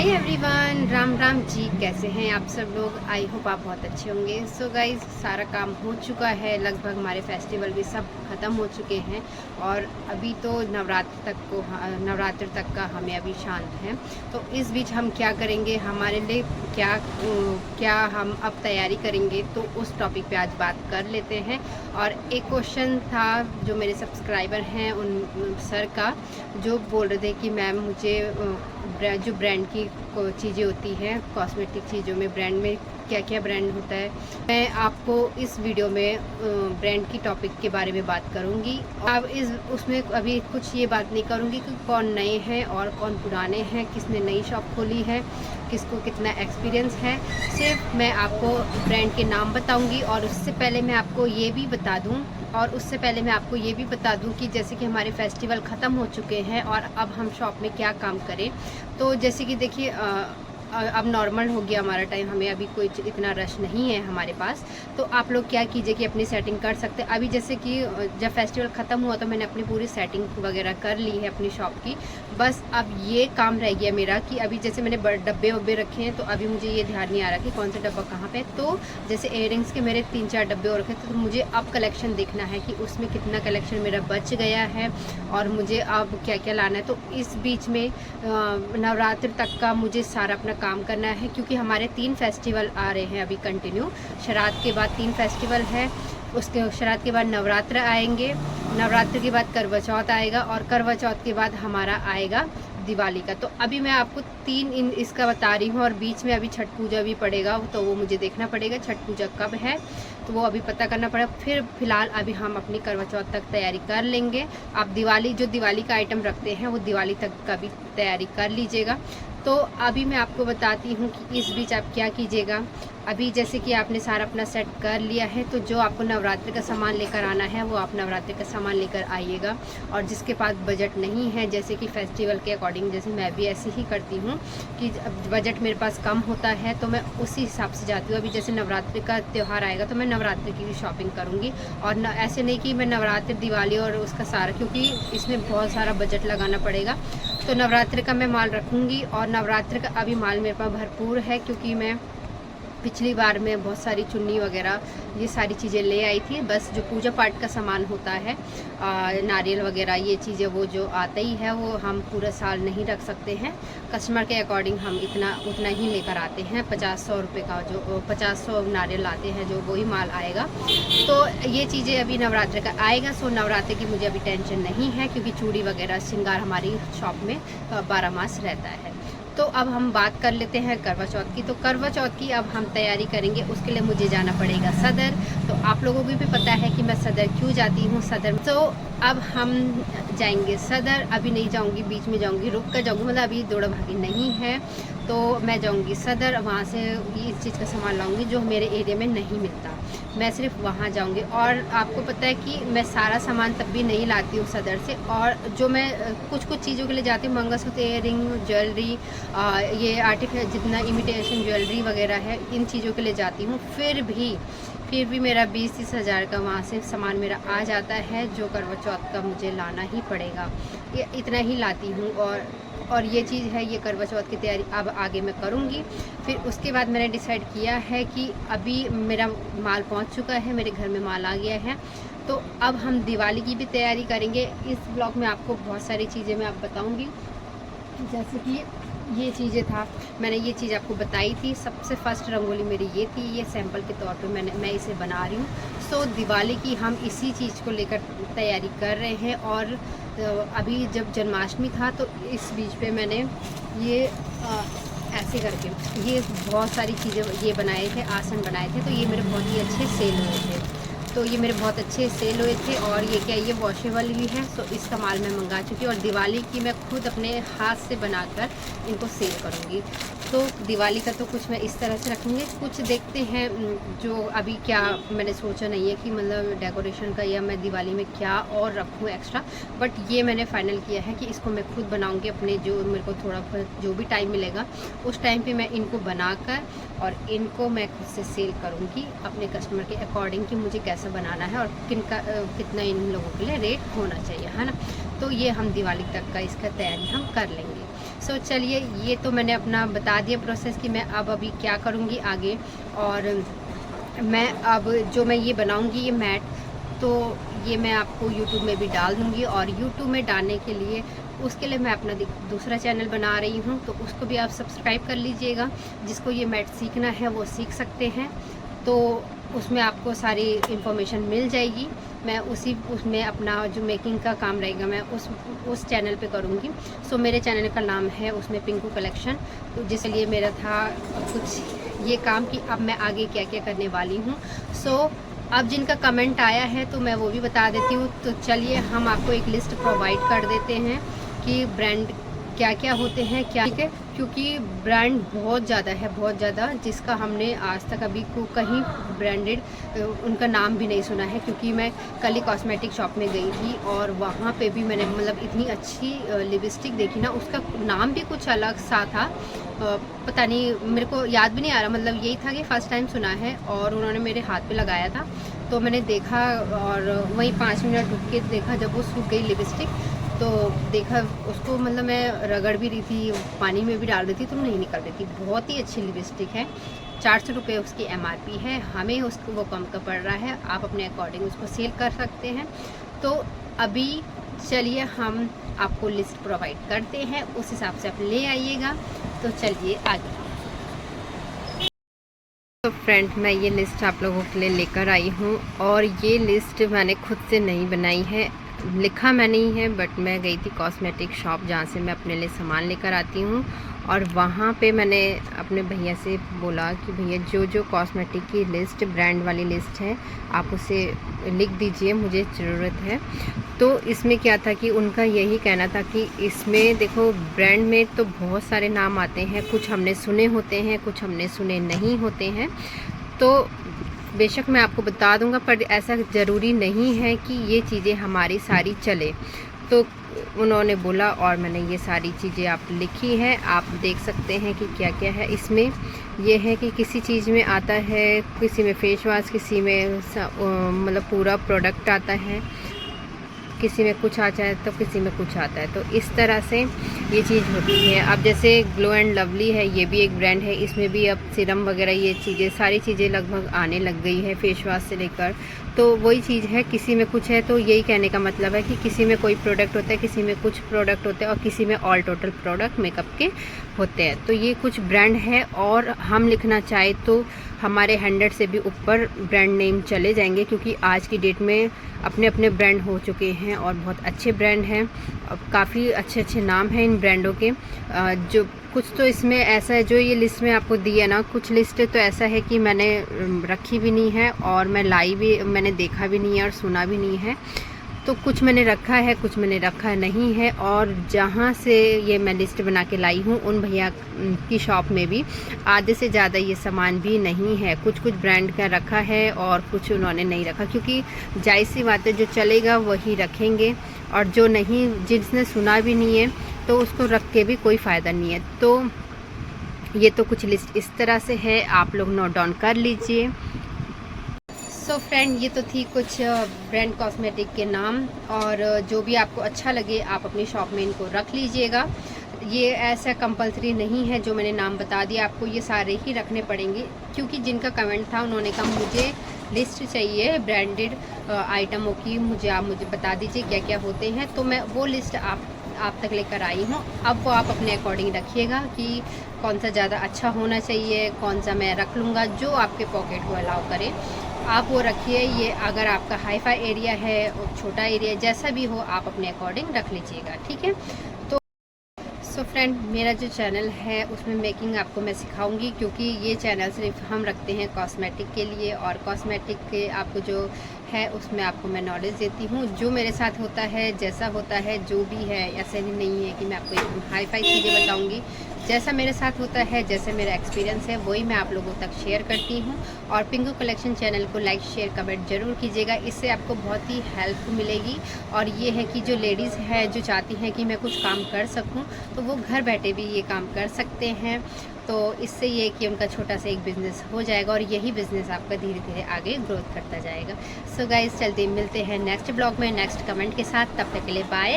Hi everyone, Ram Ram ji. कैसे हैं आप सब लोग? आई होप आप बहुत अच्छे होंगे। सो गाइज, सारा काम हो चुका है, लगभग हमारे फेस्टिवल भी सब ख़त्म हो चुके हैं और अभी तो नवरात्र तक का हमें अभी शांत है। तो इस बीच हम क्या करेंगे, हमारे लिए क्या क्या हम अब तैयारी करेंगे, तो उस टॉपिक पे आज बात कर लेते हैं। और एक क्वेश्चन था जो मेरे सब्सक्राइबर हैं उन सर का, जो बोल रहे थे कि मैम मुझे जो ब्रांड की चीज़ें होती हैं, कॉस्मेटिक चीज़ों में ब्रांड में क्या क्या ब्रांड होता है, मैं आपको इस वीडियो में ब्रांड की टॉपिक के बारे में बात करूंगी। अब उसमें अभी कुछ ये बात नहीं करूंगी कि कौन नए हैं और कौन पुराने हैं, किसने नई शॉप खोली है, किसको कितना एक्सपीरियंस है। सिर्फ मैं आपको ब्रांड के नाम बताऊंगी और उससे पहले मैं आपको ये भी बता दूं कि जैसे कि हमारे फेस्टिवल ख़त्म हो चुके हैं और अब हम शॉप में क्या काम करें। तो जैसे कि देखिए, अब नॉर्मल हो गया हमारा टाइम, हमें अभी कोई इतना रश नहीं है हमारे पास। तो आप लोग क्या कीजिए कि अपनी सेटिंग कर सकते हैं। अभी जैसे कि जब फेस्टिवल ख़त्म हुआ तो मैंने अपनी पूरी सेटिंग वगैरह कर ली है अपनी शॉप की। बस अब ये काम रह गया मेरा कि अभी जैसे मैंने डब्बे वब्बे रखे हैं, तो अभी मुझे ये ध्यान नहीं आ रहा कि कौन सा डब्बा कहाँ पे। तो जैसे इयररिंग्स के मेरे 3-4 डब्बे और रखे, तो मुझे अब कलेक्शन देखना है कि उसमें कितना कलेक्शन मेरा बच गया है और मुझे अब क्या क्या लाना है। तो इस बीच में नवरात्र तक का मुझे सारा अपना काम करना है, क्योंकि हमारे 3 फेस्टिवल आ रहे हैं अभी कंटिन्यू। श्राद्ध के बाद 3 फेस्टिवल है, उसके श्राद्ध के बाद नवरात्र आएंगे, नवरात्र के बाद करवा चौथ आएगा और करवा चौथ के बाद हमारा आएगा दिवाली का। तो अभी मैं आपको 3 इसका बता रही हूँ और बीच में अभी छठ पूजा भी पड़ेगा, तो वो मुझे देखना पड़ेगा छठ पूजा कब है, तो वो अभी पता करना पड़ेगा। फिर फिलहाल अभी हम अपनी करवा चौथ तक तैयारी कर लेंगे। आप दिवाली का आइटम रखते हैं वो दिवाली तक का भी तैयारी कर लीजिएगा। तो अभी मैं आपको बताती हूँ कि इस बीच आप क्या कीजिएगा। अभी जैसे कि आपने सारा अपना सेट कर लिया है, तो जो आपको नवरात्र का सामान लेकर आना है वो आप नवरात्र का सामान लेकर आइएगा। और जिसके पास बजट नहीं है, जैसे कि फेस्टिवल के अकॉर्डिंग, जैसे मैं भी ऐसे ही करती हूँ कि बजट मेरे पास कम होता है तो मैं उसी हिसाब से जाती हूँ। अभी जैसे नवरात्रि का त्यौहार आएगा तो मैं नवरात्रि की भी शॉपिंग करूँगी, और ऐसे नहीं कि मैं नवरात्रि, दिवाली और उसका सारा, क्योंकि इसमें बहुत सारा बजट लगाना पड़ेगा। तो नवरात्र का मैं माल रखूँगी और नवरात्र का अभी माल मेरे पास भरपूर है, क्योंकि मैं पिछली बार में बहुत सारी चुन्नी वगैरह ये सारी चीज़ें ले आई थी। बस जो पूजा पाठ का सामान होता है, नारियल वगैरह ये चीज़ें, वो जो आता ही है वो हम पूरा साल नहीं रख सकते हैं। कस्टमर के अकॉर्डिंग हम उतना ही लेकर आते हैं। 50-100 रुपये का जो 50-100 नारियल लाते हैं, जो वही माल आएगा। तो ये चीज़ें अभी नवरात्र का आएगा। सो नवरात्र की मुझे अभी टेंशन नहीं है, क्योंकि चूड़ी वगैरह श्रृंगार हमारी शॉप में 12 मास रहता है। तो अब हम बात कर लेते हैं करवा चौथ की। तो करवा चौथ की अब हम तैयारी करेंगे, उसके लिए मुझे जाना पड़ेगा सदर। तो आप लोगों को भी पता है कि मैं सदर क्यों जाती हूँ सदर। तो अब हम जाएंगे सदर। अभी नहीं जाऊँगी, बीच में जाऊँगी, रुक कर जाऊँगी, मतलब अभी दौड़ा भागी नहीं है। तो मैं जाऊँगी सदर, वहाँ से इस चीज़ का सामान लाऊँगी जो मेरे एरिया में नहीं मिलता। मैं सिर्फ वहाँ जाऊँगी। और आपको पता है कि मैं सारा सामान तब भी नहीं लाती हूँ सदर से, और जो मैं कुछ चीज़ों के लिए जाती हूँ, मंगलसूत्र, इयररिंग, ज्वेलरी, ये आर्टिफिशियल जितना इमिटेशन ज्वेलरी वगैरह है, इन चीज़ों के लिए जाती हूँ। फिर भी मेरा 20-30 हज़ार का वहाँ से सामान मेरा आ जाता है, जो करवा चौथ का मुझे लाना ही पड़ेगा। ये इतना ही लाती हूँ। और ये चीज़ है, ये करवा चौथ की तैयारी अब आगे मैं करूँगी। फिर उसके बाद मैंने डिसाइड किया है कि अभी मेरा माल पहुँच चुका है, मेरे घर में माल आ गया है। तो अब हम दिवाली की भी तैयारी करेंगे। इस ब्लॉग में आपको बहुत सारी चीज़ें मैं आप बताऊँगी, जैसे कि ये चीज़ें था, मैंने ये चीज़ आपको बताई थी। सबसे फर्स्ट रंगोली मेरी ये थी, ये सैंपल के तौर पे मैं इसे बना रही हूँ। सो दिवाली की हम इसी चीज़ को लेकर तैयारी कर रहे हैं। और अभी जब जन्माष्टमी था तो इस बीच पे मैंने ये ऐसे करके ये बहुत सारी चीज़ें ये बनाए थे, आसन बनाए थे। तो ये मेरे बहुत ही अच्छे सेल हुए थे। तो ये मेरे बहुत अच्छे सेल हुए थे। और ये क्या, ये वॉशेबल भी है। सो इसका माल मैं मंगा चुकी हूँ, और दिवाली की मैं खुद अपने हाथ से बनाकर इनको सेल करूँगी। तो दिवाली का तो कुछ मैं इस तरह से रखूँगी। कुछ देखते हैं, जो अभी क्या मैंने सोचा नहीं है कि मतलब डेकोरेशन का, या मैं दिवाली में क्या और रखूँ एक्स्ट्रा। बट ये मैंने फ़ाइनल किया है कि इसको मैं खुद बनाऊँगी, अपने जो मेरे को थोड़ा जो भी टाइम मिलेगा उस टाइम पे मैं इनको बनाकर और इनको मैं खुद से सेल करूँगी अपने कस्टमर के अकॉर्डिंग, कि मुझे कैसा बनाना है और कितना इन लोगों के लिए रेट होना चाहिए, है ना। तो ये हम दिवाली तक का इसका तैयारी हम कर लेंगे। सो चलिए, ये तो मैंने अपना बता दिया प्रोसेस कि मैं अब अभी क्या करूँगी आगे। और मैं अब जो मैं ये बनाऊँगी ये मैट, तो ये मैं आपको यूट्यूब में भी डाल दूँगी। और यूट्यूब में डालने के लिए उसके लिए मैं अपना दूसरा चैनल बना रही हूँ, तो उसको भी आप सब्सक्राइब कर लीजिएगा। जिसको ये मैट सीखना है वो सीख सकते हैं, तो उसमें आपको सारी इन्फॉर्मेशन मिल जाएगी। मैं उसमें अपना जो मेकिंग का काम रहेगा मैं उस चैनल पे करूँगी। सो मेरे चैनल का नाम है उसमें पिंकू कलेक्शन। तो जिसलिए मेरा था कुछ ये काम कि अब मैं आगे क्या क्या करने वाली हूँ। सो अब जिनका कमेंट आया है तो मैं वो भी बता देती हूँ। तो चलिए, हम आपको एक लिस्ट प्रोवाइड कर देते हैं कि ब्रांड क्या क्या होते हैं, क्या, ठीक है। क्योंकि ब्रांड बहुत ज़्यादा है, बहुत ज़्यादा, जिसका हमने आज तक अभी को कहीं ब्रांडेड उनका नाम भी नहीं सुना है। क्योंकि मैं कल ही कॉस्मेटिक शॉप में गई थी और वहाँ पे भी मैंने मतलब इतनी अच्छी लिपस्टिक देखी ना, उसका नाम भी कुछ अलग सा था। पता नहीं, मेरे को याद भी नहीं आ रहा, मतलब यही था कि फ़र्स्ट टाइम सुना है। और उन्होंने मेरे हाथ पे लगाया था तो मैंने देखा और वहीं 5 मिनट रुक के देखा। जब वो सूख गई लिपस्टिक तो देखा उसको, मतलब मैं रगड़ भी रही थी, पानी में भी डाल रही थी तो नहीं निकल रही थी। बहुत ही अच्छी लिपस्टिक है। 400 रुपये उसकी MRP है, हमें उसको वो कम का पड़ रहा है। आप अपने अकॉर्डिंग उसको सेल कर सकते हैं। तो अभी चलिए, हम आपको लिस्ट प्रोवाइड करते हैं, उस हिसाब से आप ले आइएगा। तो चलिए आगे। तो फ्रेंड, मैं ये लिस्ट आप लोगों के लिए लेकर आई हूँ। और ये लिस्ट मैंने खुद से नहीं बनाई है, लिखा मैंने ही है। बट मैं गई थी कॉस्मेटिक शॉप जहाँ से मैं अपने लिए सामान लेकर आती हूँ, और वहाँ पे मैंने अपने भैया से बोला कि भैया जो जो कॉस्मेटिक की लिस्ट, ब्रांड वाली लिस्ट है, आप उसे लिख दीजिए, मुझे ज़रूरत है। तो इसमें क्या था कि उनका यही कहना था कि इसमें देखो, ब्रांड में तो बहुत सारे नाम आते हैं, कुछ हमने सुने होते हैं, कुछ हमने सुने नहीं होते हैं। तो बेशक मैं आपको बता दूंगा, पर ऐसा ज़रूरी नहीं है कि ये चीज़ें हमारी सारी चले। तो उन्होंने बोला और मैंने ये सारी चीज़ें आप लिखी हैं, आप देख सकते हैं कि क्या क्या है इसमें। ये है कि किसी चीज़ में आता है, किसी में फेस वॉश, किसी में मतलब पूरा प्रोडक्ट आता है, किसी में कुछ आता है तो किसी में कुछ आता है। तो इस तरह से ये चीज़ होती है। अब जैसे ग्लो एंड लवली है, ये भी एक ब्रांड है, इसमें भी अब सीरम वगैरह ये चीज़ें, सारी चीज़ें लगभग आने लग गई है, फेस वॉश से लेकर। तो वही चीज़ है, किसी में कुछ है। तो यही कहने का मतलब है कि किसी में कोई प्रोडक्ट होता है, किसी में कुछ प्रोडक्ट होते हैं, और किसी में ऑल टोटल प्रोडक्ट मेकअप के होते हैं। तो ये कुछ ब्रांड है, और हम लिखना चाहे तो हमारे 100 से भी ऊपर ब्रांड नेम चले जाएंगे, क्योंकि आज की डेट में अपने अपने ब्रांड हो चुके हैं और बहुत अच्छे ब्रांड हैं। काफ़ी अच्छे अच्छे नाम हैं इन ब्रांडों के। जो कुछ तो इसमें ऐसा है, जो ये लिस्ट में आपको दी है ना, कुछ लिस्ट तो ऐसा है कि मैंने रखी भी नहीं है, और मैं लाई भी, मैंने देखा भी नहीं है और सुना भी नहीं है। तो कुछ मैंने रखा है, कुछ मैंने रखा नहीं है। और जहाँ से ये मैं लिस्ट बना के लाई हूँ, उन भैया की शॉप में भी आधे से ज़्यादा ये सामान भी नहीं है। कुछ कुछ ब्रांड का रखा है और कुछ उन्होंने नहीं रखा, क्योंकि जाहिर सी बात है, जो चलेगा वही रखेंगे, और जो नहीं, जिसने सुना भी नहीं है तो उसको रख के भी कोई फ़ायदा नहीं है। तो ये तो कुछ लिस्ट इस तरह से है, आप लोग नोट डाउन कर लीजिए। सो फ्रेंड, ये तो थी कुछ ब्रांड कॉस्मेटिक के नाम, और जो भी आपको अच्छा लगे आप अपनी शॉप में इनको रख लीजिएगा। ये ऐसा कंपलसरी नहीं है, जो मैंने नाम बता दिया आपको ये सारे ही रखने पड़ेंगे। क्योंकि जिनका कमेंट था उन्होंने कहा मुझे लिस्ट चाहिए ब्रांडेड आइटमों की, आप मुझे बता दीजिए क्या क्या होते हैं। तो मैं वो लिस्ट आप तक लेकर आई हूँ। अब वो आप अपने अकॉर्डिंग रखिएगा कि कौन सा ज़्यादा अच्छा होना चाहिए, कौन सा मैं रख लूँगा, जो आपके पॉकेट को अलाउ करे आप वो रखिए। ये अगर आपका हाई फाई एरिया है और छोटा एरिया, जैसा भी हो आप अपने अकॉर्डिंग रख लीजिएगा, ठीक है। तो सो फ्रेंड, मेरा जो चैनल है उसमें मेकिंग आपको मैं सिखाऊंगी, क्योंकि ये चैनल सिर्फ हम रखते हैं कॉस्मेटिक के लिए, और कॉस्मेटिक के आपको जो है उसमें आपको मैं नॉलेज देती हूँ। जो मेरे साथ होता है, जैसा होता है, जो भी है, ऐसे भी नहीं है कि मैं आपको एकदम हाई फाई चीज़ें बताऊँगी। जैसा मेरे साथ होता है, जैसे मेरा एक्सपीरियंस है, वही मैं आप लोगों तक शेयर करती हूँ। और पिंकू कलेक्शन चैनल को लाइक शेयर कमेंट ज़रूर कीजिएगा, इससे आपको बहुत ही हेल्प मिलेगी। और ये है कि जो लेडीज़ है, जो चाहती हैं कि मैं कुछ काम कर सकूँ, तो वो घर बैठे भी ये काम कर सकते हैं। तो इससे ये कि उनका छोटा सा एक बिज़नेस हो जाएगा, और यही बिज़नेस आपका धीरे धीरे आगे ग्रोथ करता जाएगा। सो गाइस, चलते मिलते हैं नेक्स्ट ब्लॉग में नेक्स्ट कमेंट के साथ। तब तक के लिए बाय।